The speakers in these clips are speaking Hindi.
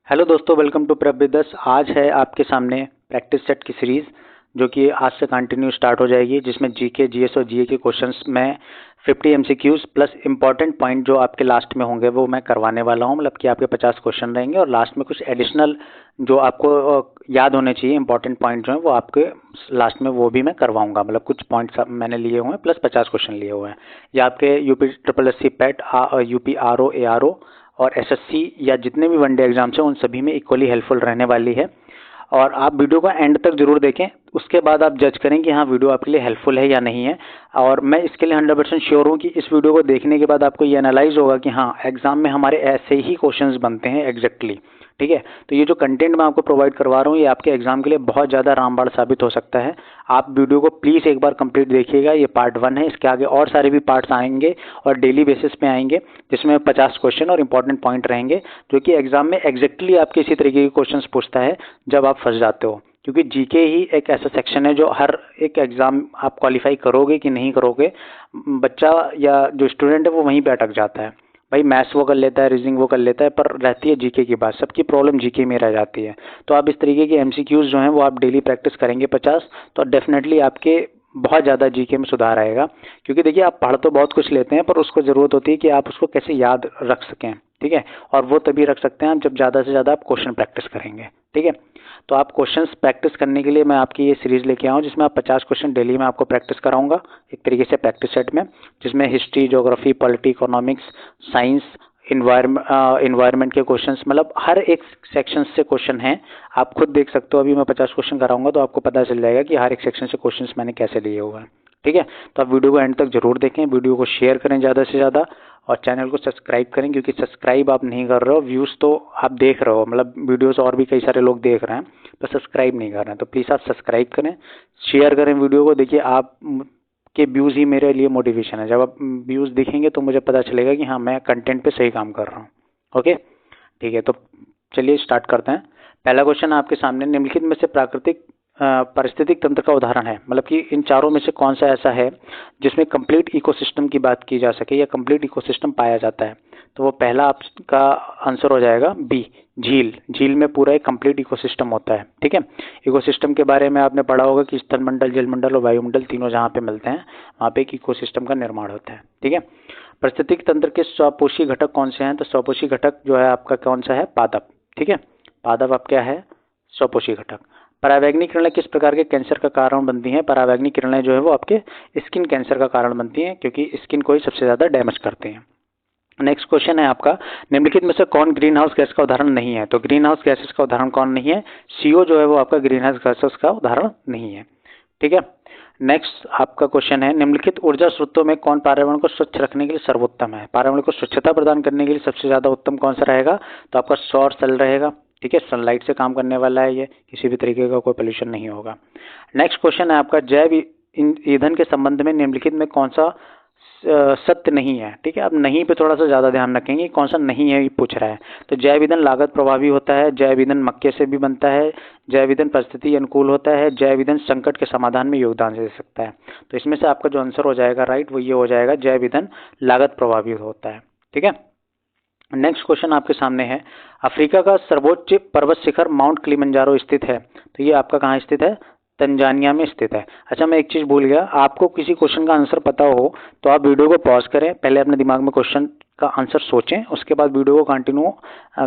हेलो दोस्तों, welcome to prep with us. आज है आपके सामने प्रैक्टिस सेट की सीरीज़ जो कि आज से कंटिन्यू स्टार्ट हो जाएगी, जिसमें जीके, जीएस और जीए के क्वेश्चंस में 50 एमसीक्यूज प्लस इंपॉर्टेंट पॉइंट जो आपके लास्ट में होंगे वो मैं करवाने वाला हूं। मतलब कि आपके 50 क्वेश्चन रहेंगे और लास्ट में कुछ एडिशनल जो आपको याद होने चाहिए इंपॉर्टेंट पॉइंट जो है वो आपके लास्ट में वो भी मैं करवाऊंगा। मतलब कुछ पॉइंट्स मैंने लिए हुए हैं प्लस 50 क्वेश्चन लिए हुए हैं। ये आपके UP triple S C PET, UP RO, ARO और एसएससी या जितने भी वनडे एग्जाम्स हैं उन सभी में इक्वली हेल्पफुल रहने वाली है। और आप वीडियो का एंड तक जरूर देखें, उसके बाद आप जज करें कि हाँ वीडियो आपके लिए हेल्पफुल है या नहीं है। और मैं इसके लिए 100% श्योर हूँ कि इस वीडियो को देखने के बाद आपको ये एनालाइज होगा कि हाँ एग्जाम में हमारे ऐसे ही क्वेश्चंस बनते हैं एग्जैक्टली। ठीक है, तो ये जो कंटेंट मैं आपको प्रोवाइड करवा रहा हूँ ये आपके एग्जाम के लिए बहुत ज़्यादा रामबाण साबित हो सकता है। आप वीडियो को प्लीज़ एक बार कंप्लीट देखिएगा। ये पार्ट 1 है, इसके आगे और सारे भी पार्ट्स आएंगे और डेली बेसिस पे आएंगे, जिसमें 50 क्वेश्चन और इंपॉर्टेंट पॉइंट रहेंगे जो कि एग्जाम में एग्जैक्टली आपके इसी तरीके के क्वेश्चंस पूछता है जब आप फंस जाते हो। क्योंकि जीके ही एक ऐसा सेक्शन है जो हर एक एग्जाम आप क्वालिफाई करोगे कि नहीं करोगे, बच्चा या जो स्टूडेंट है वो वहीं पे अटक जाता है। भाई मैथ्स वो कर लेता है, रीजनिंग वो कर लेता है, पर रहती है जीके की बात, सबकी प्रॉब्लम जीके में रह जाती है। तो आप इस तरीके के एमसीक्यूज जो हैं वो आप डेली प्रैक्टिस करेंगे 50, तो डेफिनेटली आपके बहुत ज़्यादा जीके में सुधार आएगा। क्योंकि देखिए आप पढ़ तो बहुत कुछ लेते हैं पर उसको ज़रूरत होती है कि आप उसको कैसे याद रख सकें। ठीक है, और वो तभी रख सकते हैं आप जब ज़्यादा से ज़्यादा आप क्वेश्चन प्रैक्टिस करेंगे। ठीक है, तो आप क्वेश्चंस प्रैक्टिस करने के लिए मैं आपकी ये सीरीज़ लेके आऊँ जिसमें आप 50 क्वेश्चन डेली में आपको प्रैक्टिस कराऊंगा एक तरीके से प्रैक्टिस सेट में, जिसमें history, geography, polity, economics, science, environment के क्वेश्चंस, मतलब हर एक सेक्शन से क्वेश्चन हैं। आप खुद देख सकते हो, अभी मैं 50 क्वेश्चन कराऊंगा तो आपको पता चल जाएगा कि हर एक सेक्शन से क्वेश्चंस मैंने कैसे लिए हुए हैं। ठीक है, तो आप वीडियो को एंड तक जरूर देखें, वीडियो को शेयर करें ज़्यादा से ज़्यादा और चैनल को सब्सक्राइब करें। क्योंकि सब्सक्राइब आप नहीं कर रहे हो, व्यूज़ तो आप देख रहे हो, मतलब वीडियोज़ और भी कई सारे लोग देख रहे हैं पर सब्सक्राइब नहीं कर रहे हैं, तो प्लीज़ आप सब्सक्राइब करें, शेयर करें वीडियो को। देखिए आप के व्यूज़ ही मेरे लिए मोटिवेशन है। जब आप व्यूज़ दिखेंगे तो मुझे पता चलेगा कि हाँ मैं कंटेंट पे सही काम कर रहा हूँ। ओके, ठीक है, तो चलिए स्टार्ट करते हैं। पहला क्वेश्चन आपके सामने, निम्नलिखित में से प्राकृतिक पारिस्थितिक तंत्र का उदाहरण है। मतलब कि इन चारों में से कौन सा ऐसा है जिसमें कंप्लीट इकोसिस्टम की बात की जा सके या कंप्लीट इकोसिस्टम पाया जाता है। तो वो पहला आपका आंसर हो जाएगा बी, झील। झील में पूरा एक कंप्लीट इकोसिस्टम होता है। ठीक है, इकोसिस्टम के बारे में आपने पढ़ा होगा कि स्थलमंडल, जलमंडल और वायुमंडल तीनों जहाँ पे मिलते हैं वहाँ पे एक इकोसिस्टम का निर्माण होता है। ठीक है, पारिस्थितिक तंत्र के स्वपोषी घटक कौन से हैं। तो स्वपोषी घटक जो है आपका कौन सा है, पादप। ठीक है, पादप आप क्या है, स्वपोषी घटक। परावैंगिक किरणें किस प्रकार के कैंसर का कारण बनती हैं। परावैंगिक किरणें जो है वो आपके स्किन कैंसर का कारण बनती हैं, क्योंकि स्किन को ही सबसे ज़्यादा डैमेज करते हैं। नेक्स्ट क्वेश्चन है आपका, निम्नलिखित में से कौन ग्रीन हाउस गैस का उदाहरण नहीं है। तो ग्रीन हाउस गैसेस का उदाहरण कौन नहीं है, सीओ जो है वो आपका ग्रीन हाउस गैसेस का उदाहरण नहीं है। ठीक है, नेक्स्ट आपका क्वेश्चन है, निम्नलिखित ऊर्जा स्रोतों में कौन पर्यावरण को स्वच्छ रखने के लिए सर्वोत्तम है। पर्यावरण को स्वच्छता प्रदान करने के लिए सबसे ज्यादा उत्तम कौन सा रहेगा। तो आपका सौर सेल रहेगा। ठीक है, सनलाइट से काम करने वाला है, ये किसी भी तरीके का कोई पोल्यूशन नहीं होगा। नेक्स्ट क्वेश्चन है आपका, जैव ईंधन के संबंध में निम्नलिखित में कौन सा सत्य नहीं है। ठीक है, अब नहीं पे थोड़ा सा ज़्यादा ध्यान रखेंगे, कौन सा नहीं है ये पूछ रहा है। तो जैव ईंधन लागत प्रभावी होता है, जैव ईंधन मक्के से भी बनता है, जैव ईंधन परिस्थिति अनुकूल होता है, जैव ईंधन संकट के समाधान में योगदान दे सकता है। तो इसमें से आपका जो आंसर हो जाएगा राइट वो ये हो जाएगा, जैव ईंधन लागत प्रभावी होता है। ठीक है, नेक्स्ट क्वेश्चन आपके सामने है, अफ्रीका का सर्वोच्च पर्वत शिखर माउंट किलिमंजारो स्थित है। तो ये आपका कहाँ स्थित है, तंजानिया में स्थित है। अच्छा मैं एक चीज भूल गया, आपको किसी क्वेश्चन का आंसर पता हो तो आप वीडियो को पॉज करें, पहले अपने दिमाग में क्वेश्चन का आंसर सोचें, उसके बाद वीडियो को कंटिन्यू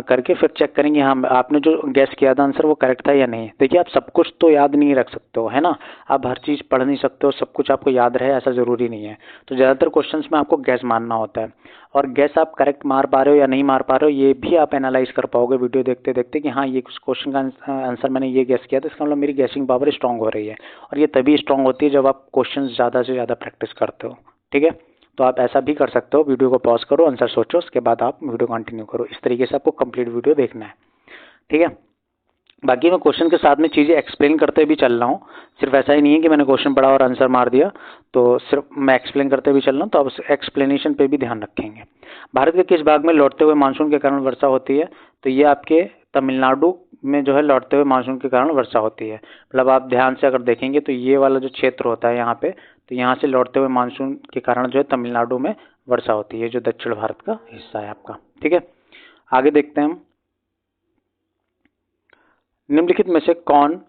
करके फिर चेक करेंगे हाँ आपने जो गैस किया था आंसर वो करेक्ट था या नहीं। देखिए आप सब कुछ तो याद नहीं रख सकते हो, है ना, आप हर चीज़ पढ़ नहीं सकते हो, सब कुछ आपको याद रहे ऐसा ज़रूरी नहीं है। तो ज़्यादातर क्वेश्चंस में आपको गैस मारना होता है, और गैस आप करेक्ट मार पा रहे हो या नहीं मार पा रहे हो ये भी आप एनालाइज कर पाओगे वीडियो देखते देखते कि हाँ ये क्वेश्चन का आंसर मैंने ये गैस किया, तो इसका मतलब मेरी गैसिंग पावर स्ट्रांग हो रही है। और ये तभी स्ट्रांग होती है जब आप क्वेश्चन ज़्यादा से ज़्यादा प्रैक्टिस करते हो। ठीक है, तो आप ऐसा भी कर सकते हो, वीडियो को पॉज करो, आंसर सोचो, उसके बाद आप वीडियो कंटिन्यू करो। इस तरीके से आपको कंप्लीट वीडियो देखना है। ठीक है, बाकी मैं क्वेश्चन के साथ में चीज़ें एक्सप्लेन करते भी चल रहा हूँ, सिर्फ ऐसा ही नहीं है कि मैंने क्वेश्चन पढ़ा और आंसर मार दिया, तो सिर्फ मैं एक्सप्लेन करते भी चल रहा हूँ, तो आप उस एक्सप्लेनेशन पे भी ध्यान रखेंगे। भारत के किस भाग में लौटते हुए मानसून के कारण वर्षा होती है। तो ये आपके तमिलनाडु में जो है लौटते हुए मानसून के कारण वर्षा होती है। मतलब आप ध्यान से अगर देखेंगे तो ये वाला जो क्षेत्र होता है यहाँ पे, तो यहाँ से लौटते हुए मानसून के कारण जो है तमिलनाडु में वर्षा होती है, जो दक्षिण भारत का हिस्सा है आपका। ठीक है, आगे देखते हैं हम। निम्नलिखित में से कौन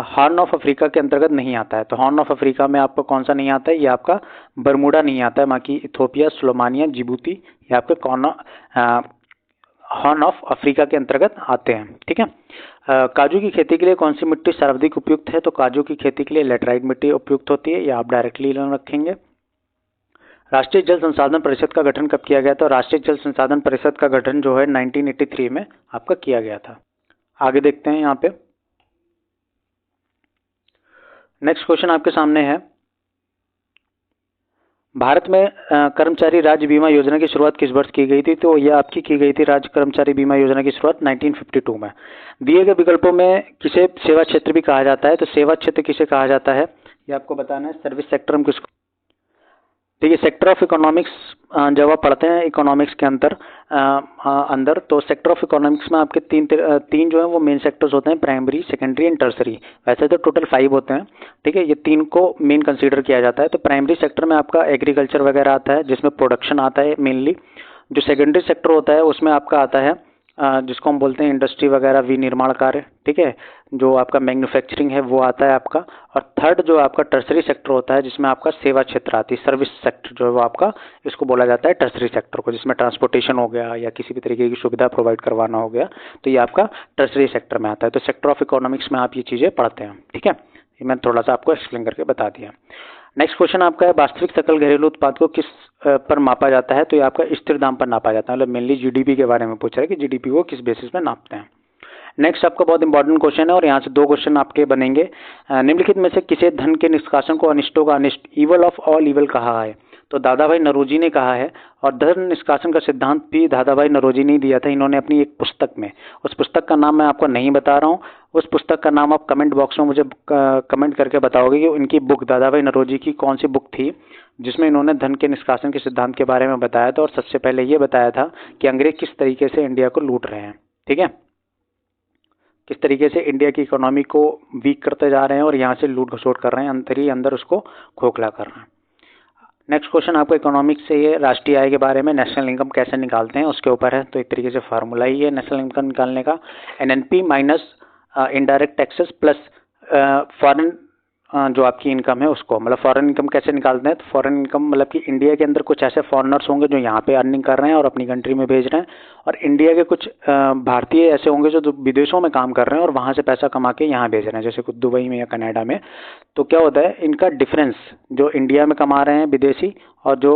हॉर्न ऑफ अफ्रीका के अंतर्गत नहीं आता है? तो हॉर्न ऑफ अफ्रीका में आपको कौन सा नहीं आता है? ये आपका बरमूडा नहीं आता है, बाकी इथोपिया, सुलेमानिया, जिबूती ये आपके कौन हॉर्न ऑफ अफ्रीका के अंतर्गत आते हैं। ठीक है। काजू की खेती के लिए कौन सी मिट्टी सर्वाधिक उपयुक्त है? तो काजू की खेती के लिए लेटराइट मिट्टी उपयुक्त होती है, ये आप डायरेक्टली रखेंगे। राष्ट्रीय जल संसाधन परिषद का गठन कब किया गया था? राष्ट्रीय जल संसाधन परिषद का गठन जो है 1983 में आपका किया गया था। आगे देखते हैं यहाँ पे। नेक्स्ट क्वेश्चन आपके सामने है, भारत में कर्मचारी राज्य बीमा योजना की शुरुआत किस वर्ष की गई थी? तो यह आपकी की गई थी राज्य कर्मचारी बीमा योजना की शुरुआत 1952 में। दिए गए विकल्पों में किसे सेवा क्षेत्र भी कहा जाता है? तो सेवा क्षेत्र किसे कहा जाता है ये आपको बताना है। सर्विस सेक्टर हम किसको, ठीक है, सेक्टर ऑफ इकोनॉमिक्स जब आप पढ़ते हैं इकोनॉमिक्स के अंदर तो सेक्टर ऑफ इकोनॉमिक्स में आपके तीन जो है वो मेन सेक्टर्स होते हैं, प्राइमरी, सेकेंडरी एंड टर्सरी। वैसे तो टोटल 5 होते हैं, ठीक है, ये 3 को मेन कंसीडर किया जाता है। तो प्राइमरी सेक्टर में आपका एग्रीकल्चर वगैरह आता है जिसमें प्रोडक्शन आता है मेनली। जो सेकेंडरी सेक्टर होता है उसमें आपका आता है जिसको हम बोलते हैं इंडस्ट्री वगैरह, विनिर्माण कार्य, ठीक है, जो आपका मैन्युफैक्चरिंग है वो आता है आपका। और थर्ड जो आपका टर्सरी सेक्टर होता है जिसमें आपका सेवा क्षेत्र आती है, सर्विस सेक्टर जो है वो आपका, इसको बोला जाता है टर्सरी सेक्टर को, जिसमें ट्रांसपोर्टेशन हो गया या किसी भी तरीके की सुविधा प्रोवाइड करवाना हो गया, तो ये आपका टर्सरी सेक्टर में आता है। तो सेक्टर ऑफ इकोनॉमिक्स में आप ये चीज़ें पढ़ते हैं, ठीक है, ये मैं थोड़ा सा आपको एक्सप्लेन करके बता दिया। नेक्स्ट क्वेश्चन आपका है, वास्तविक सकल घरेलू उत्पाद को किस पर मापा जाता है? तो ये आपका स्थिर दाम पर नापा जाता है, मतलब मेनली जीडीपी के बारे में पूछ रहा है कि जीडीपी को किस बेसिस पे नापते हैं। नेक्स्ट आपका बहुत इंपॉर्टेंट क्वेश्चन है और यहाँ से 2 क्वेश्चन आपके बनेंगे। निम्नलिखित में से किसे धन के निष्कासन को अनिष्टों का अनिष्ट, इवल ऑफ ऑल इवल कहा है? तो दादा भाई नौरोजी ने कहा है, और धन निष्कासन का सिद्धांत भी दादा भाई नौरोजी ने दिया था, इन्होंने अपनी एक पुस्तक में। उस पुस्तक का नाम मैं आपको नहीं बता रहा हूँ, उस पुस्तक का नाम आप कमेंट बॉक्स में मुझे कमेंट करके बताओगे कि उनकी बुक, दादा भाई नौरोजी की कौन सी बुक थी जिसमें इन्होंने धन के निष्कासन के सिद्धांत के बारे में बताया था। और सबसे पहले ये बताया था कि अंग्रेज किस तरीके से इंडिया को लूट रहे हैं, ठीक है, किस तरीके से इंडिया की इकोनॉमी को वीक करते जा रहे हैं और यहाँ से लूट घसोट कर रहे हैं, अंदर ही अंदर उसको खोखला कर रहे हैं। नेक्स्ट क्वेश्चन आपको इकोनॉमिक्स से ये राष्ट्रीय आय के बारे में, नेशनल इनकम कैसे निकालते हैं उसके ऊपर है। तो एक तरीके से फार्मूला ही है नेशनल इनकम निकालने का, NNP minus indirect taxes plus foreign जो आपकी इनकम है उसको, मतलब फॉरेन इनकम कैसे निकालते हैं? तो फॉरेन इनकम मतलब कि इंडिया के अंदर कुछ ऐसे फॉरेनर्स होंगे जो यहाँ पे अर्निंग कर रहे हैं और अपनी कंट्री में भेज रहे हैं, और इंडिया के कुछ भारतीय ऐसे होंगे जो विदेशों में काम कर रहे हैं और वहाँ से पैसा कमा के यहाँ भेज रहे हैं, जैसे कुछ दुबई में या कनाडा में। तो क्या होता है, इनका डिफरेंस जो इंडिया में कमा रहे हैं विदेशी और जो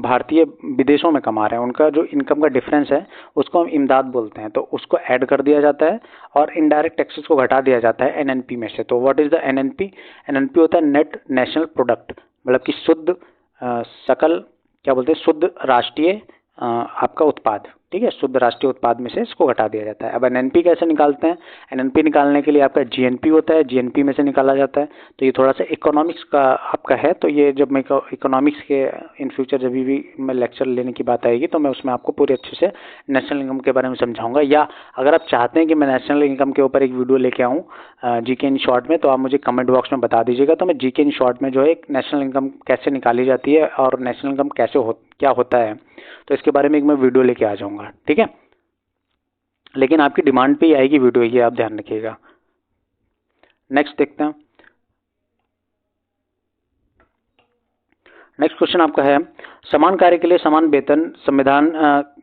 भारतीय विदेशों में कमा रहे हैं, उनका जो इनकम का डिफरेंस है उसको हम इमदाद बोलते हैं। तो उसको ऐड कर दिया जाता है और इनडायरेक्ट टैक्सेस को घटा दिया जाता है एनएनपी में से। तो what is the NNP? NNP होता है नेट नेशनल प्रोडक्ट, मतलब कि शुद्ध सकल, क्या बोलते हैं, शुद्ध राष्ट्रीय आपका उत्पाद, ठीक है, शुद्ध राष्ट्रीय उत्पाद में से इसको घटा दिया जाता है। अब एनएनपी कैसे निकालते हैं? एनएनपी निकालने के लिए आपका जीएनपी होता है, जीएनपी में से निकाला जाता है। तो ये थोड़ा सा इकोनॉमिक्स का आपका है, तो ये जब मैं इकोनॉमिक्स के इन फ्यूचर जब भी मैं लेक्चर लेने की बात आएगी तो मैं उसमें आपको पूरे अच्छे से नेशनल इनकम के बारे में समझाऊंगा। या अगर आप चाहते हैं कि मैं नेशनल इनकम के ऊपर एक वीडियो लेके आऊँ जीके इन शॉर्ट में, तो आप मुझे कमेंट बॉक्स में बता दीजिएगा, तो मैं जीके इन शॉर्ट में जो है नेशनल इनकम कैसे निकाली जाती है और नेशनल इनकम कैसे क्या होता है, तो इसके बारे में एक मैं वीडियो लेके आ जाऊंगा, ठीक है। लेकिन आपकी डिमांड पे ही आएगी वीडियो, ये आप ध्यान रखिएगा। नेक्स्ट देखते हैं। नेक्स्ट क्वेश्चन आपका है, समान कार्य के लिए समान वेतन संविधान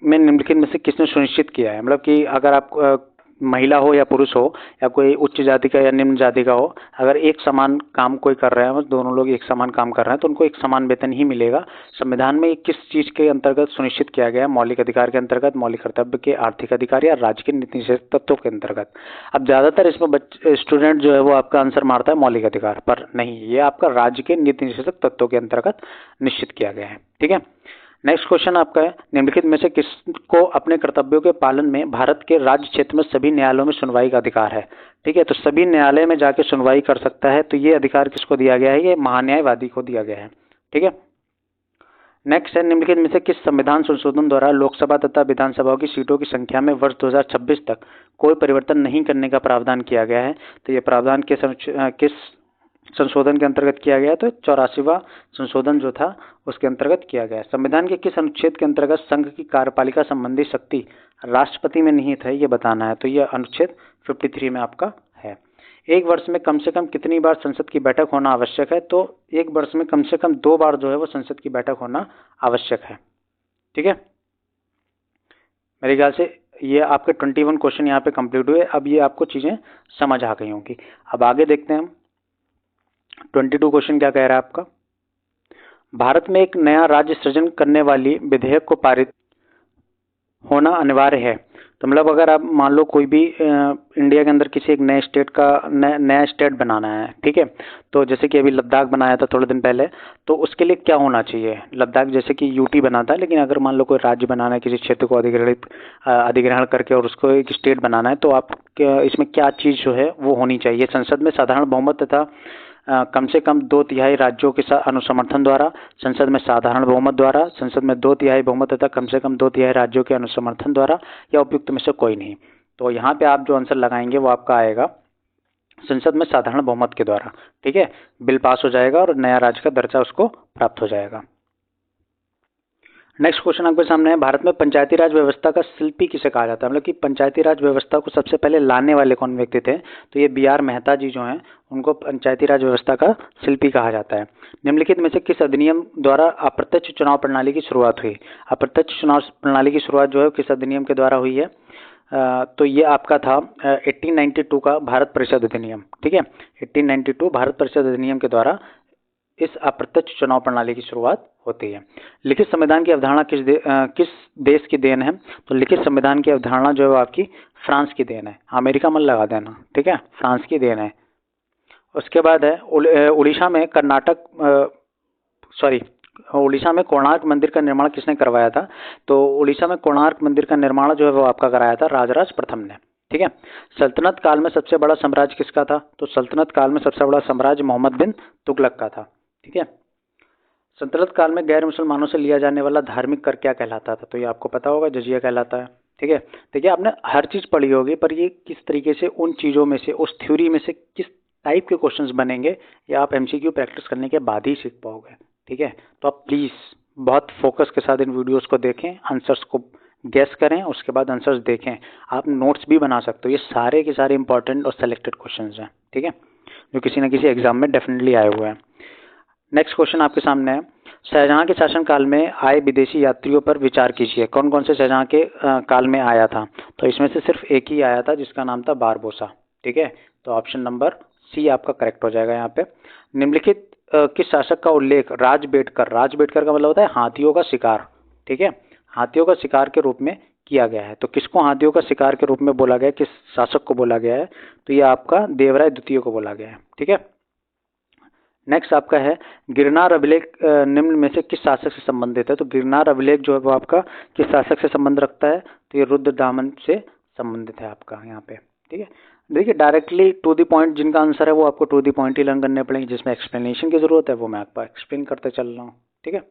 में निम्नलिखित में से किसने सुनिश्चित किया है? मतलब कि अगर आप महिला हो या पुरुष हो या कोई उच्च जाति का या निम्न जाति का हो, अगर एक समान काम कोई कर रहा है, दोनों लोग एक समान काम कर रहे हैं, तो उनको एक समान वेतन ही मिलेगा। संविधान में किस चीज़ के अंतर्गत सुनिश्चित किया गया है? मौलिक अधिकार के अंतर्गत, मौलिक कर्तव्य के, आर्थिक अधिकार या राज्य के नीति निषेध तत्वों के अंतर्गत। अब ज़्यादातर इसमें स्टूडेंट जो है वो आपका आंसर मारता है मौलिक अधिकार, पर नहीं, ये आपका राज्य के नीति निषेधक तत्वों के अंतर्गत निश्चित किया गया है, ठीक है। नेक्स्ट क्वेश्चन आपका है, निम्नलिखित में से किसको अपने कर्तव्यों के पालन में भारत के राज्य क्षेत्र में सभी न्यायालयों में सुनवाई का अधिकार है? ठीक है, तो सभी न्यायालय में जाके सुनवाई कर सकता है, तो ये अधिकार किसको दिया गया है? ये महान्यायवादी को दिया गया है, ठीक है। नेक्स्ट है, निम्नलिखित में से किस संविधान संशोधन द्वारा लोकसभा तथा विधानसभाओं की सीटों की संख्या में वर्ष 2026 तक कोई परिवर्तन नहीं करने का प्रावधान किया गया है? तो ये प्रावधान किस संशोधन के अंतर्गत किया गया, तो 84वां संशोधन जो था उसके अंतर्गत किया गया। संविधान के किस अनुच्छेद के अंतर्गत संघ की कार्यपालिका संबंधी शक्ति राष्ट्रपति में निहित है, ये बताना है। तो यह अनुच्छेद 53 में आपका है। एक वर्ष में कम से कम कितनी बार संसद की बैठक होना आवश्यक है, तो एक वर्ष में कम से कम 2 बार जो है वो संसद की बैठक होना आवश्यक है। ठीक है, मेरे ख्याल से ये आपके 21 क्वेश्चन यहाँ पे कंप्लीट हुए। अब ये आपको चीजें समझ आ गई होंगी। अब आगे देखते हैं हम 22 क्वेश्चन क्या कह रहा है आपका। भारत में एक नया राज्य सृजन करने वाली विधेयक को पारित होना अनिवार्य है। तो मतलब अगर आप मान लो कोई भी इंडिया के अंदर किसी एक नए स्टेट का नया स्टेट बनाना है, ठीक है, तो जैसे कि अभी लद्दाख बनाया था थोड़े दिन पहले, तो उसके लिए क्या होना चाहिए। लद्दाख जैसे कि यूटी बना था, लेकिन अगर मान लो कोई राज्य बनाना है, किसी क्षेत्र को अधिग्रहण करके और उसको एक स्टेट बनाना है, तो आप इसमें क्या चीज़ जो है वो होनी चाहिए। संसद में साधारण बहुमत तथा कम से कम 2/3 राज्यों के अनुसमर्थन द्वारा, संसद में साधारण बहुमत द्वारा, संसद में 2/3 बहुमत तथा कम से कम 2/3 राज्यों के अनुसमर्थन द्वारा, या उपयुक्त में से कोई नहीं। तो यहाँ पे आप जो आंसर लगाएंगे वो आपका आएगा संसद में साधारण बहुमत के द्वारा। ठीक है, बिल पास हो जाएगा और नया राज्य का दर्जा उसको प्राप्त हो जाएगा। नेक्स्ट क्वेश्चन आपके सामने है, भारत में पंचायती राज व्यवस्था का शिल्पी किसे कहा जाता है। मतलब कि पंचायती राज व्यवस्था को सबसे पहले लाने वाले कौन व्यक्ति थे, तो ये BR मेहता जी जो हैं उनको पंचायती राज व्यवस्था का शिल्पी कहा जाता है। निम्नलिखित में से किस अधिनियम द्वारा अप्रत्यक्ष चुनाव प्रणाली की शुरुआत हुई। अप्रत्यक्ष चुनाव प्रणाली की शुरुआत जो है किस अधिनियम के द्वारा हुई है, तो ये आपका था 1892 का भारत परिषद अधिनियम। ठीक है, 1892 भारत परिषद अधिनियम के द्वारा इस अप्रत्यक्ष चुनाव प्रणाली की शुरुआत होती है। लिखित संविधान की अवधारणा किस देश की देन है, तो लिखित संविधान की अवधारणा जो है आपकी फ्रांस की देन है। अमेरिका मत लगा देना, ठीक है, फ्रांस की देन है। उसके बाद है उड़ीसा में उड़ीसा में कोणार्क मंदिर का निर्माण किसने करवाया था। तो उड़ीसा में कोणार्क मंदिर का निर्माण जो है वो आपका कराया था राजराज प्रथम ने। ठीक है, सल्तनत काल में सबसे बड़ा साम्राज्य किसका था, तो सल्तनत काल में सबसे बड़ा साम्राज्य मोहम्मद बिन तुगलक का था। ठीक है, सल्तनत काल में गैर मुसलमानों से लिया जाने वाला धार्मिक कर क्या कहलाता था, तो ये आपको पता होगा, जजिया कहलाता है। ठीक है, देखिए आपने हर चीज पढ़ी होगी, पर ये किस तरीके से उन चीजों में से, उस थ्योरी में से किस टाइप के क्वेश्चंस बनेंगे, ये आप MCQ प्रैक्टिस करने के बाद ही सीख पाओगे। ठीक है, तो आप प्लीज बहुत फोकस के साथ इन वीडियोस को देखें, आंसर्स को गैस करें, उसके बाद आंसर्स देखें। आप नोट्स भी बना सकते हो, ये सारे के सारे इंपॉर्टेंट और सेलेक्टेड क्वेश्चंस हैं। ठीक है, जो किसी न किसी एग्जाम में डेफिनेटली आए हुए हैं। नेक्स्ट क्वेश्चन आपके सामने है, शाहजहां के शासनकाल में आए विदेशी यात्रियों पर विचार कीजिए। कौन कौन से शाहजहां के काल में आया था, तो इसमें से सिर्फ एक ही आया था जिसका नाम था बारबोसा। ठीक है, तो ऑप्शन नंबर C आपका करेक्ट हो जाएगा यहाँ पे। निम्नलिखित किस शासक का उल्लेख राजबेटकर का मतलब होता है हाथियों का शिकार। ठीक है, हाथियों का शिकार के रूप में किया गया है। तो किसको हाथियों का शिकार के रूप में बोला गया है, किस शासक को बोला गया है, तो ये आपका देवराय द्वितीय को बोला गया है। ठीक है, नेक्स्ट आपका है गिरनार अभिलेख निम्न में से किस शासक से संबंधित है। तो गिरनार अभिलेख जो है वो आपका किस शासक से संबंध रखता है, तो ये रुद्रदामन से संबंधित है आपका यहाँ पे। ठीक है, देखिए डायरेक्टली टू द पॉइंट जिनका आंसर है वो आपको टू द पॉइंट ही लर्न करने पड़ेंगे, जिसमें एक्सप्लेनेशन की जरूरत है वो मैं आपको एक्सप्लेन करते चल रहा हूँ। ठीक है,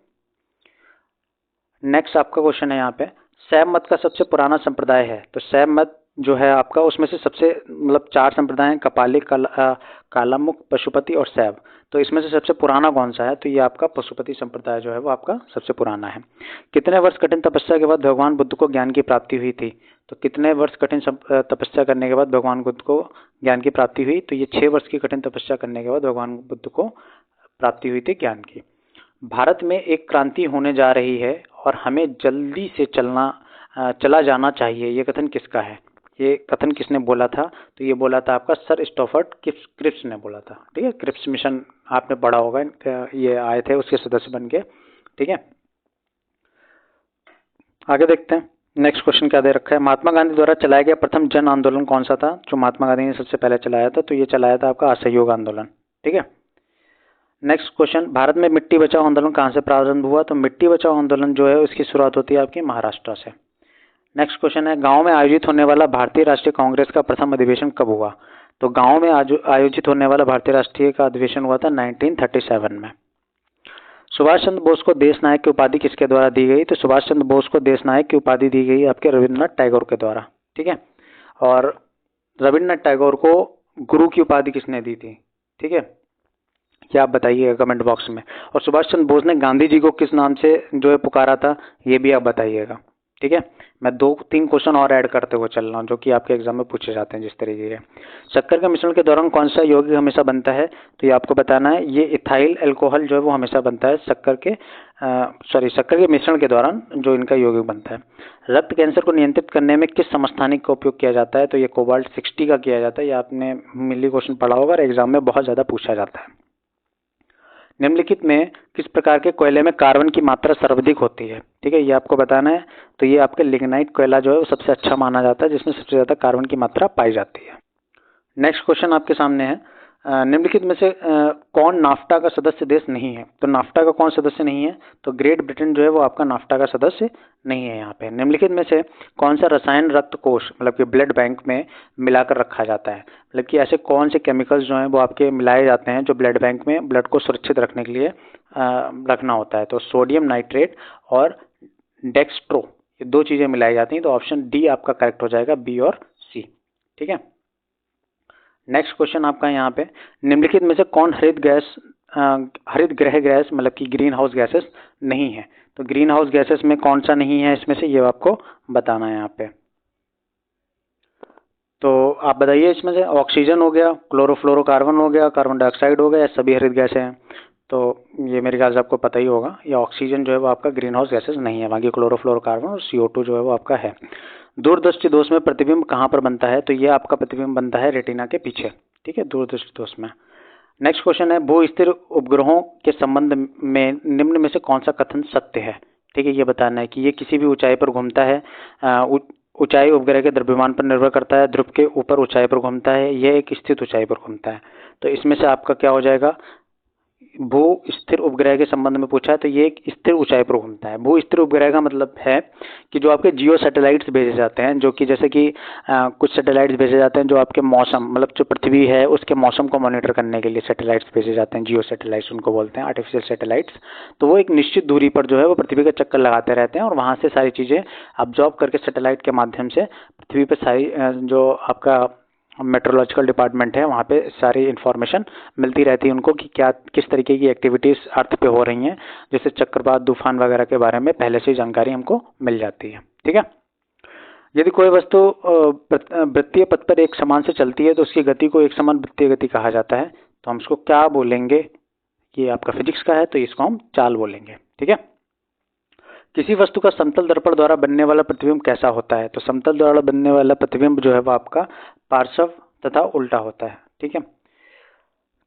नेक्स्ट आपका क्वेश्चन है यहाँ पे, शैव मत का सबसे पुराना संप्रदाय है। तो शैव मत जो है आपका उसमें से सबसे मतलब 4 संप्रदाय हैं, कपाली, कालामुख, पशुपति और शैव। तो इसमें से सबसे पुराना कौन सा है, तो ये आपका पशुपति संप्रदाय जो है वो आपका सबसे पुराना है। कितने वर्ष कठिन तपस्या के बाद भगवान बुद्ध को ज्ञान की प्राप्ति हुई थी। तो कितने वर्ष कठिन तपस्या करने के बाद भगवान बुद्ध को ज्ञान की प्राप्ति हुई, तो ये 6 वर्ष की कठिन तपस्या करने के बाद भगवान बुद्ध को प्राप्ति हुई थी ज्ञान की। भारत में एक क्रांति होने जा रही है और हमें जल्दी से चला जाना चाहिए, ये कथन किसका है। ये कथन किसने बोला था, तो ये बोला था आपका सर स्टोफर्ड क्रिप्स ने बोला था। ठीक है, क्रिप्स मिशन आपने पढ़ा होगा, ये आए थे उसके सदस्य बन के। ठीक है, आगे देखते हैं नेक्स्ट क्वेश्चन क्या दे रखा है, महात्मा गांधी द्वारा चलाया गया प्रथम जन आंदोलन कौन सा था। जो महात्मा गांधी ने सबसे पहले चलाया था, तो ये चलाया था आपका असहयोग आंदोलन। ठीक है, नेक्स्ट क्वेश्चन, भारत में मिट्टी बचाओ आंदोलन कहाँ से प्रारंभ हुआ। तो मिट्टी बचाओ आंदोलन जो है उसकी शुरुआत होती है आपकी महाराष्ट्र से। नेक्स्ट क्वेश्चन है, गांव में आयोजित होने वाला भारतीय राष्ट्रीय कांग्रेस का प्रथम अधिवेशन कब हुआ। तो गांव में आयोजित होने वाला भारतीय राष्ट्रीय का अधिवेशन हुआ था 1937 में। सुभाष चंद्र बोस को देश नायक की उपाधि किसके द्वारा दी गई। तो सुभाष चंद्र बोस को देश नायक की उपाधि दी गई आपके रविंद्रनाथ टैगोर के द्वारा। ठीक है, और रविंद्रनाथ टैगोर को गुरु की उपाधि किसने दी थी। ठीक है, ये आप बताइएगा कमेंट बॉक्स में। और सुभाष चंद्र बोस ने गांधी जी को किस नाम से जो है पुकारा था, ये भी आप बताइएगा। ठीक है, मैं 2-3 क्वेश्चन और ऐड करते हुए चल रहा हूँ जो कि आपके एग्जाम में पूछे जाते हैं जिस तरीके के। शक्कर के मिश्रण के दौरान कौन सा यौगिक हमेशा बनता है, तो ये आपको बताना है। ये इथाइल अल्कोहल जो है वो हमेशा बनता है शक्कर के मिश्रण के दौरान जो इनका यौगिक बनता है। रक्त कैंसर को नियंत्रित करने में किस समस्थानिक का उपयोग किया जाता है, तो ये कोबाल्ट 60 का किया जाता है। ये आपने मिली क्वेश्चन पढ़ा होगा और एग्जाम में बहुत ज़्यादा पूछा जाता है। निम्नलिखित में किस प्रकार के कोयले में कार्बन की मात्रा सर्वाधिक होती है, ठीक है, ये आपको बताना है। तो ये आपका लिग्नाइट कोयला जो है वो सबसे अच्छा माना जाता है, जिसमें सबसे ज़्यादा कार्बन की मात्रा पाई जाती है। नेक्स्ट क्वेश्चन आपके सामने है, निम्नलिखित में से कौन नाफ्टा का सदस्य देश नहीं है, तो नाफ्टा का कौन सदस्य नहीं है, तो ग्रेट ब्रिटेन जो है वो आपका नाफ्टा का सदस्य नहीं है। यहाँ पे निम्नलिखित में से कौन सा रसायन रक्त कोष मतलब कि ब्लड बैंक में मिलाकर रखा जाता है, मतलब कि ऐसे कौन से केमिकल्स जो हैं वो आपके मिलाए जाते हैं जो ब्लड बैंक में ब्लड को सुरक्षित रखने के लिए रखना होता है। तो सोडियम नाइट्रेट और डेक्स्ट्रो, ये 2 चीज़ें मिलाई जाती हैं। तो ऑप्शन डी आपका करेक्ट हो जाएगा, बी और सी। ठीक है, नेक्स्ट क्वेश्चन आपका यहाँ पे, निम्नलिखित में से कौन हरित गृह गैस मतलब कि ग्रीन हाउस गैसेस नहीं है, तो ग्रीन हाउस गैसेस में कौन सा नहीं है इसमें से, ये आपको बताना है यहाँ पे। तो आप बताइए इसमें से ऑक्सीजन हो गया, क्लोरोफ्लोरोकार्बन हो गया, कार्बन डाइऑक्साइड हो गया, या सभी हरित गैसें हैं। तो ये मेरे ख्याल से आपको पता ही होगा, ये ऑक्सीजन जो है वो आपका ग्रीन हाउस गैसेस नहीं है, बाकी क्लोरोफ्लोरोकार्बन और CO2 जो है वो आपका है। दूरदृष्टि दोष में प्रतिबिंब कहाँ पर बनता है, तो ये आपका प्रतिबिंब बनता है रेटिना के पीछे। ठीक है, दूरदृष्टि दोष में। नेक्स्ट क्वेश्चन है, भू स्थिर उपग्रहों के संबंध में निम्न में से कौन सा कथन सत्य है। ठीक है, ये बताना है कि ये किसी भी ऊंचाई पर घूमता है, ऊंचाई उपग्रह के द्रव्यमान पर निर्भर करता है, ध्रुव के ऊपर ऊंचाई पर घूमता है, यह एक स्थित ऊंचाई पर घूमता है। तो इसमें से आपका क्या हो जाएगा, भू स्थिर उपग्रह के संबंध में पूछा है तो ये एक स्थिर ऊंचाई पर घूमता है। भू स्थिर उपग्रह का मतलब है कि जो आपके जियो सैटेलाइट्स भेजे जाते हैं, जो कि जैसे कि कुछ सैटेलाइट्स भेजे जाते हैं जो आपके मौसम मतलब जो पृथ्वी है उसके मौसम को मॉनिटर करने के लिए सैटेलाइट्स भेजे जाते हैं, जियो सैटेलाइट्स उनको बोलते हैं, आर्टिफिशियल सैटेलाइट्स। तो वो एक निश्चित दूरी पर जो है वो पृथ्वी का चक्कर लगाते रहते हैं और वहाँ से सारी चीज़ें ऑब्जॉर्व करके सैटेलाइट के माध्यम से पृथ्वी पर सारी जो आपका मेट्रोलॉजिकल डिपार्टमेंट है वहाँ पे सारी इन्फॉर्मेशन मिलती रहती है उनको कि क्या किस तरीके की एक्टिविटीज़ अर्थ पे हो रही हैं, जैसे चक्रवात तूफान वगैरह के बारे में पहले से ही जानकारी हमको मिल जाती है। ठीक है, यदि कोई वस्तु वृत्तीय पथ पर एक समान से चलती है तो उसकी गति को एक समान वृत्तीय गति कहा जाता है। तो हम इसको क्या बोलेंगे, ये आपका फिजिक्स का है तो इसको हम चाल बोलेंगे। ठीक है, किसी वस्तु का समतल दर्पण द्वारा बनने वाला प्रतिबिंब कैसा होता है, तो समतल द्वारा बनने वाला प्रतिबिंब जो है वो आपका पार्श्व तथा उल्टा होता है। ठीक है,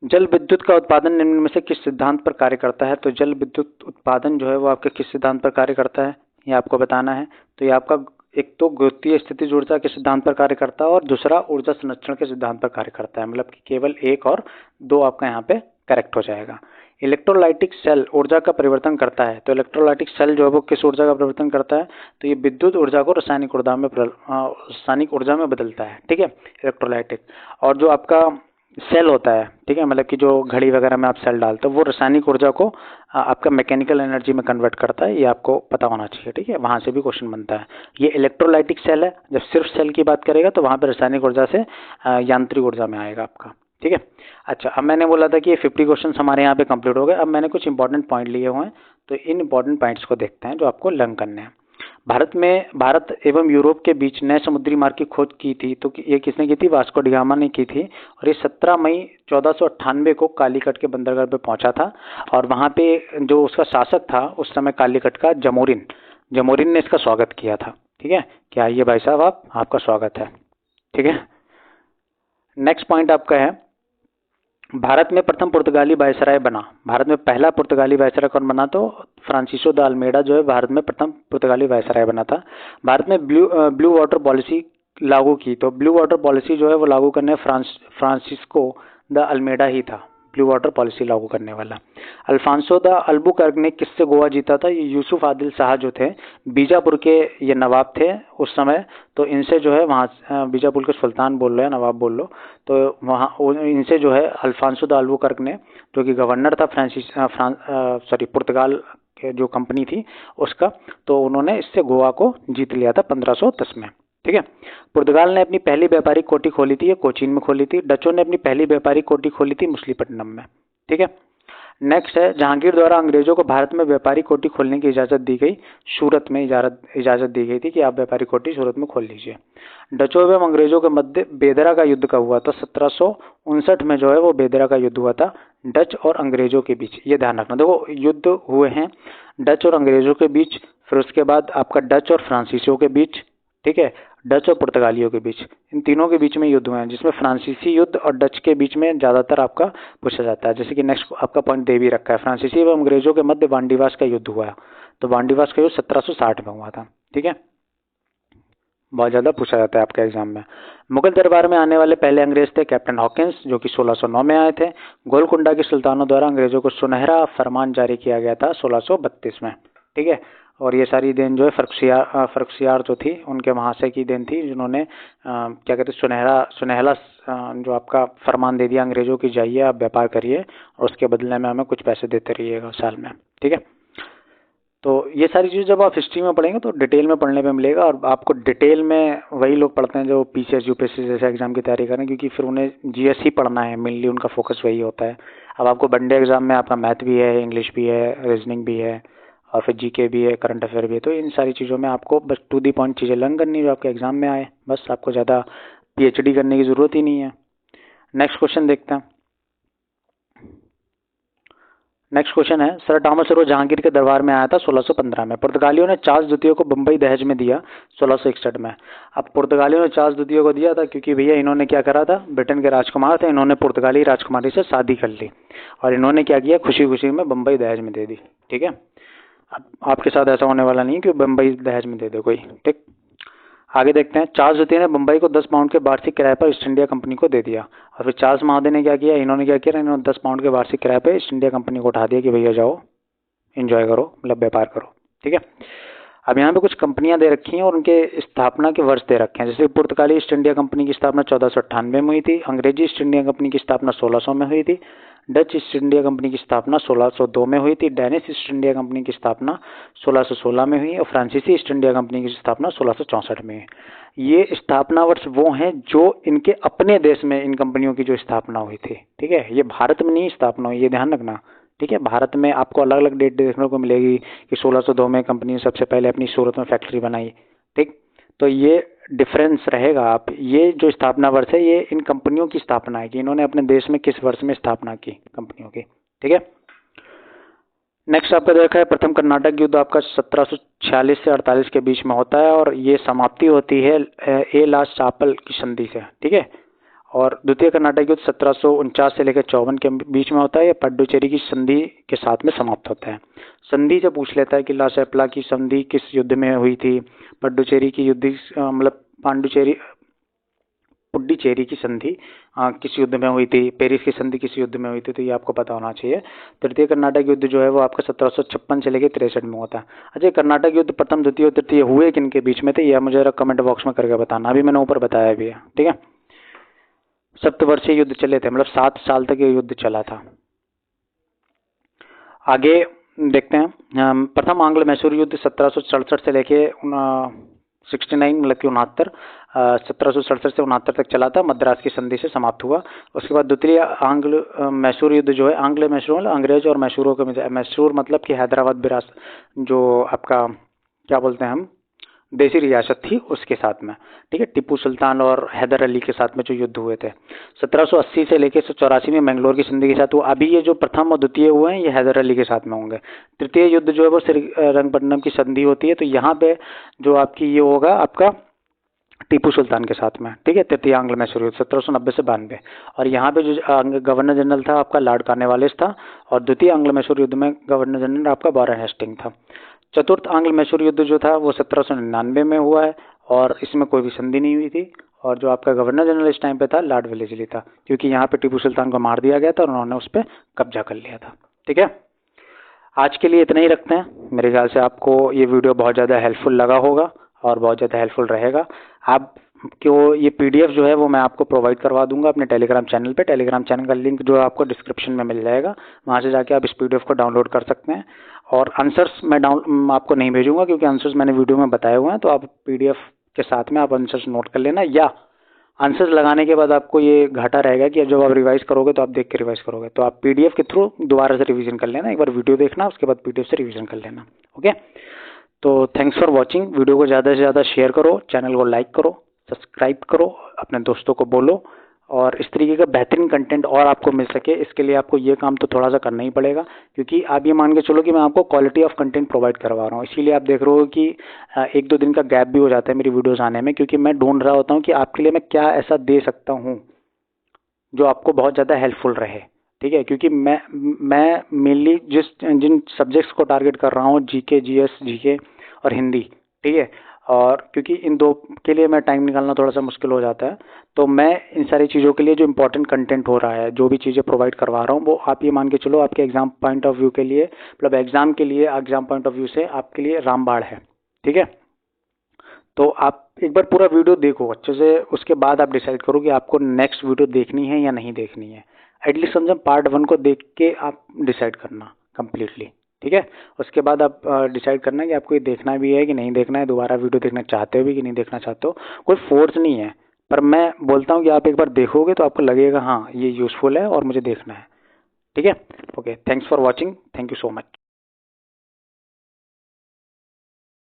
जल विद्युत का उत्पादन निम्न में से किस सिद्धांत पर कार्य करता है, तो जल विद्युत उत्पादन जो है वो आपके किस सिद्धांत पर कार्य करता है, ये आपको बताना है। तो ये आपका एक तो गुरुत्वीय स्थितिज ऊर्जा के सिद्धांत पर कार्य करता है और दूसरा ऊर्जा संरक्षण के सिद्धांत पर कार्य करता है, मतलब कि केवल 1 और 2 आपका यहाँ पे करेक्ट हो जाएगा। इलेक्ट्रोलाइटिक सेल ऊर्जा का परिवर्तन करता है, तो इलेक्ट्रोलाइटिक सेल जो है वो किस ऊर्जा का परिवर्तन करता है, तो ये विद्युत ऊर्जा को रासायनिक ऊर्जा में बदलता है। ठीक है, इलेक्ट्रोलाइटिक। और जो आपका सेल होता है, ठीक है, मतलब कि जो घड़ी वगैरह में आप सेल डालते हो वो रासायनिक ऊर्जा को आपका मैकेनिकल एनर्जी में कन्वर्ट करता है, ये आपको पता होना चाहिए। ठीक है, वहाँ से भी क्वेश्चन बनता है। ये इलेक्ट्रोलाइटिक सेल है, जब सिर्फ सेल की बात करेगा तो वहाँ पर रासायनिक ऊर्जा से यांत्रिक ऊर्जा में आएगा आपका। ठीक है, अच्छा, अब मैंने बोला था कि ये 50 क्वेश्चन हमारे यहाँ पे कंप्लीट हो गए। अब मैंने कुछ इंपॉर्टेंट पॉइंट लिए हुए हैं, तो इन इंपॉर्टेंट पॉइंट्स को देखते हैं जो आपको लर्न करने हैं। भारत एवं यूरोप के बीच नए समुद्री मार्ग की खोज की थी, तो ये किसने की थी, वास्को डी गामा ने की थी। और ये 17 मई 1498 को कालीकट के बंदरगाह पे पहुंचा था और वहाँ पे जो उसका शासक था उस समय कालीकट का जमोरिन ने इसका स्वागत किया था। ठीक है, क्या आइए भाई साहब आपका स्वागत है। ठीक है, नेक्स्ट पॉइंट आपका है, भारत में प्रथम पुर्तगाली वायसराय बना। भारत में पहला पुर्तगाली वायसराय कौन बना, तो फ्रांसिसो द अल्मेडा जो है भारत में प्रथम पुर्तगाली वायसराय बना था। भारत में ब्लू वाटर पॉलिसी लागू की, तो ब्लू वाटर पॉलिसी जो है वो लागू करने फ्रांसिस्को द अल्मेडा ही था, ब्लू वाटर पॉलिसी लागू करने वाला। अल्फांसो द अल्बुकर्क ने किससे गोवा जीता था, ये यूसुफ आदिल शाह जो थे बीजापुर के ये नवाब थे उस समय, तो इनसे जो है वहाँ बीजापुर के सुल्तान बोल लो या नवाब बोल लो, तो वहाँ इनसे जो है अल्फांसो द अल्बुकर्क ने, जो कि गवर्नर था पुर्तगाल के जो कंपनी थी उसका, तो उन्होंने इससे गोवा को जीत लिया था 1510 में। ठीक है, पुर्तगाल ने अपनी पहली व्यापारिक कोठी खोली थी, ये कोचीन में खोली थी। डचों ने अपनी पहली व्यापारिक कोठी खोली थी मछलीपट्टनम में। ठीक है, नेक्स्ट है, जहांगीर द्वारा अंग्रेजों को भारत में व्यापारी कोठी खोलने की इजाज़त दी गई। सूरत में इजाज़त दी गई थी कि आप व्यापारी कोठी सूरत में खोल लीजिए। डचों एवं अंग्रेजों के मध्य बेदरा का युद्ध कब हुआ था? 1759 में जो है वो बेदरा का युद्ध हुआ था डच और अंग्रेजों के बीच। ये ध्यान रखना। देखो, युद्ध हुए हैं डच और अंग्रेजों के बीच, फिर उसके बाद आपका डच और फ्रांसीसियों के बीच, ठीक है, डच और पुर्तगालियों के बीच, इन तीनों के बीच में युद्ध हुए हैं, जिसमें फ्रांसीसी युद्ध और डच के बीच में ज़्यादातर आपका पूछा जाता है। जैसे कि नेक्स्ट आपका पॉइंट दे भी रखा है, फ्रांसीसी एवं अंग्रेजों के मध्य वांडीवास का युद्ध हुआ। तो वांडीवास का युद्ध 1760 में हुआ था। ठीक है, बहुत ज़्यादा पूछा जाता है आपके एग्जाम में। मुगल दरबार में आने वाले पहले अंग्रेज थे कैप्टन हॉकिंस, जो कि 1609 में आए थे। गोलकुंडा के सुल्तानों द्वारा अंग्रेजों को सुनहरा फरमान जारी किया गया था 1632 में। ठीक है, और ये सारी देन जो है फर्रुखसियार जो थी उनके महाशय की देन थी, जिन्होंने क्या कहते हैं सुनहला जो आपका फरमान दे दिया अंग्रेजों की, जाइए आप व्यापार करिए और उसके बदले में हमें कुछ पैसे देते रहिएगा साल में। ठीक है, तो ये सारी चीज़ जब आप हिस्ट्री में पढ़ेंगे तो डिटेल में पढ़ने पे मिलेगा, और आपको डिटेल में वही लोग पढ़ते हैं जो पीसीएस यूपीएससी जैसे एग्जाम की तैयारी करें, क्योंकि फिर उन्हें जीएस ही पढ़ना है, मेनली उनका फोकस वही होता है। अब आपको वनडे एग्जाम में आपका मैथ भी है, इंग्लिश भी है, रीजनिंग भी है, और फिर जीके भी है, करंट अफेयर भी है। तो इन सारी चीज़ों में आपको बस टू दी पॉइंट चीज़ें लर्न करनी है जो आपके एग्जाम में आए, बस आपको ज़्यादा पीएचडी करने की ज़रूरत ही नहीं है। नेक्स्ट क्वेश्चन देखते हैं। नेक्स्ट क्वेश्चन है, सर थॉमस रोज जहांगीर के दरबार में आया था 1615 में। पुर्तगालियों ने चार्ल्स द्वितीय को बंबई दहेज में दिया 1661 में। अब पुर्तगालियों ने चार्ल्स द्वितीय को दिया था क्योंकि भैया इन्होंने क्या करा था, ब्रिटेन के राजकुमार थे, इन्होंने पुर्तगाली राजकुमारी से शादी कर ली और इन्होंने क्या किया, खुशी खुशी में बंबई दहेज में दे दी। ठीक है, अब आपके साथ ऐसा होने वाला नहीं कि बंबई दहेज में दे दे कोई। ठीक, आगे देखते हैं। चार्ल्स द्वितीय ने बंबई को 10 पाउंड के वार्षिक किराए पर ईस्ट इंडिया कंपनी को दे दिया, और फिर चार्ल्स महोदय ने क्या किया, इन्होंने क्या किया, इन्होंने 10 पाउंड के वार्षिक किराए पर ईस्ट इंडिया कंपनी को उठा दिया कि भैया जाओ एंजॉय करो, मतलब व्यापार करो। ठीक है, अब यहाँ पे कुछ कंपनियां दे रखी हैं और उनके स्थापना के वर्ष दे रखे हैं। जैसे पुर्तगाली ईस्ट इंडिया कंपनी की स्थापना 1498 में हुई थी, अंग्रेजी ईस्ट इंडिया कंपनी की स्थापना 1600 में हुई थी, डच ईस्ट इंडिया कंपनी की स्थापना 1602 में हुई थी, डेनिश ईस्ट इंडिया कंपनी की स्थापना 1616 में हुई और फ्रांसीसी ईस्ट इंडिया कंपनी की स्थापना 1664 में हुई। ये स्थापना वर्ष वो हैं जो इनके अपने देश में इन कंपनियों की जो स्थापना हुई थी। ठीक है, ये भारत में नहीं स्थापना हुई, ये ध्यान रखना। ठीक है, भारत में आपको अलग अलग डेट देखने को मिलेगी कि 1602 में कंपनी ने सबसे पहले अपनी सूरत में फैक्ट्री बनाई। ठीक, तो ये डिफरेंस रहेगा। आप ये जो स्थापना वर्ष है ये इन कंपनियों की स्थापना है कि इन्होंने अपने देश में किस वर्ष में स्थापना की कंपनियों की। ठीक है, नेक्स्ट आपका देखा है, प्रथम कर्नाटक युद्ध आपका 1746 से 48 के बीच में होता है और ये समाप्ति होती है ए लास चापल की संधि से। ठीक है, और द्वितीय कर्नाटक युद्ध 1749 से लेकर 54 के बीच में होता है। ये पड्डुचेरी की संधि के साथ में समाप्त होता है। संधि से पूछ लेता है कि ला सेपला की संधि किस युद्ध में हुई थी, पड्डुचेरी की युद्ध मतलब पुडुचेरी की संधि किस युद्ध में हुई थी, पेरिस की संधि किस युद्ध में हुई थी, तो ये आपको पता होना चाहिए। तृतीय कर्नाटक युद्ध जो है वो आपका 1756 से लेकर 63 में होता है। अच्छा, कर्नाटक युद्ध प्रथम, द्वितीय और तृतीय हुए किन के बीच में थे, यह मुझे जरा कमेंट बॉक्स में करके बताना। अभी मैंने ऊपर बताया भी है। ठीक है, सप्तवर्षीय युद्ध चले थे, मतलब 7 साल तक ये युद्ध चला था। आगे देखते हैं, प्रथम आंग्ल मैसूर युद्ध 1767 से लेके 69 मतलब कि 69 1767 से 69 तक चला था, मद्रास की संधि से समाप्त हुआ। उसके बाद द्वितीय आंग्ल मैसूर युद्ध जो है, आंग्ल मैसूर मतलब अंग्रेज और मैसूरों के, मैसूर मतलब कि हैदराबाद विरासत जो आपका क्या बोलते हैं हम, देसी रियासत थी उसके साथ में। ठीक है, टीपू सुल्तान और हैदर अली के साथ में जो युद्ध हुए थे 1780 से लेकर 84 में मैंगलोर की संधि के साथ हुआ। अभी ये जो प्रथम और द्वितीय हुए हैं ये हैदर अली के साथ में होंगे। तृतीय युद्ध जो है वो श्रीरंगपट्टनम की संधि होती है, तो यहाँ पे जो आपकी ये होगा आपका टीपू सुल्तान के साथ में। ठीक है, तृतीय आंग्ल मैसूर युद्ध 1790 से 92, और यहाँ पे जो गवर्नर जनरल था आपका लॉर्ड कॉर्नवालिस था, और द्वितीय आंग्ल मैसूर युद्ध में गवर्नर जनरल आपका वॉरेन हेस्टिंग था। चतुर्थ आंग्ल मैसूर युद्ध जो था वो 1799 में हुआ है और इसमें कोई भी संधि नहीं हुई थी, और जो आपका गवर्नर जनरल इस टाइम पे था लॉर्ड वेलेस्ली था, क्योंकि यहाँ पे टीपू सुल्तान को मार दिया गया था और उन्होंने उस पर कब्जा कर लिया था। ठीक है, आज के लिए इतना ही रखते हैं। मेरे ख्याल से आपको ये वीडियो बहुत ज़्यादा हेल्पफुल लगा होगा और बहुत ज़्यादा हेल्पफुल रहेगा। आप क्यों ये पीडीएफ जो है वो मैं आपको प्रोवाइड करवा दूंगा अपने टेलीग्राम चैनल पे। टेलीग्राम चैनल का लिंक जो है आपको डिस्क्रिप्शन में मिल जाएगा, वहाँ से जाके आप इस पीडीएफ को डाउनलोड कर सकते हैं। और आंसर्स मैं आपको नहीं भेजूंगा क्योंकि आंसर्स मैंने वीडियो में बताए हुए हैं, तो आप पीडीएफ के साथ में आप आंसर्स नोट कर लेना, या आंसर्स लगाने के बाद आपको ये घाटा रहेगा कि जब आप रिवाइज करोगे तो आप देख के रिवाइज करोगे, तो आप पीडीएफ के थ्रू दोबारा से रिवीजन कर लेना, एक बार वीडियो देखना, उसके बाद पीडीएफ से रिवीजन कर लेना। ओके, तो थैंक्स फॉर वॉचिंग। वीडियो को ज़्यादा से ज़्यादा शेयर करो, चैनल को लाइक करो, सब्सक्राइब करो, अपने दोस्तों को बोलो, और इस तरीके का बेहतरीन कंटेंट और आपको मिल सके, इसके लिए आपको ये काम तो थोड़ा सा करना ही पड़ेगा, क्योंकि आप ये मान के चलो कि मैं आपको क्वालिटी ऑफ कंटेंट प्रोवाइड करवा रहा हूँ। इसीलिए आप देख रहे हो कि 1-2 दिन का गैप भी हो जाता है मेरी वीडियोस आने में, क्योंकि मैं ढूंढ रहा होता हूँ कि आपके लिए मैं क्या ऐसा दे सकता हूँ जो आपको बहुत ज़्यादा हेल्पफुल रहे। ठीक है, क्योंकि मैं मेनली जिन सब्जेक्ट्स को टारगेट कर रहा हूँ, जीके, जीएस, जीके और हिंदी, ठीक है, और क्योंकि इन दो के लिए मैं टाइम निकालना थोड़ा सा मुश्किल हो जाता है, तो मैं इन सारी चीज़ों के लिए जो इंपॉर्टेंट कंटेंट हो रहा है, जो भी चीज़ें प्रोवाइड करवा रहा हूँ, वो आप ये मान के चलो आपके एग्जाम पॉइंट ऑफ व्यू के लिए, मतलब एग्जाम के लिए, एग्जाम पॉइंट ऑफ व्यू से आपके लिए रामबाण है। ठीक है, तो आप एक बार पूरा वीडियो देखो अच्छे से, उसके बाद आप डिसाइड करो कि आपको नेक्स्ट वीडियो देखनी है या नहीं देखनी है। एटलीस्ट समझो पार्ट 1 को देख के आप डिसाइड करना कंप्लीटली। ठीक है, उसके बाद आप डिसाइड करना कि आपको ये देखना भी है कि नहीं देखना है, दोबारा वीडियो देखना चाहते हो भी कि नहीं देखना चाहते हो। कोई फोर्स नहीं है, पर मैं बोलता हूँ कि आप एक बार देखोगे तो आपको लगेगा हाँ ये यूज़फुल है और मुझे देखना है। ठीक है, okay, thanks for watching, thank you so much.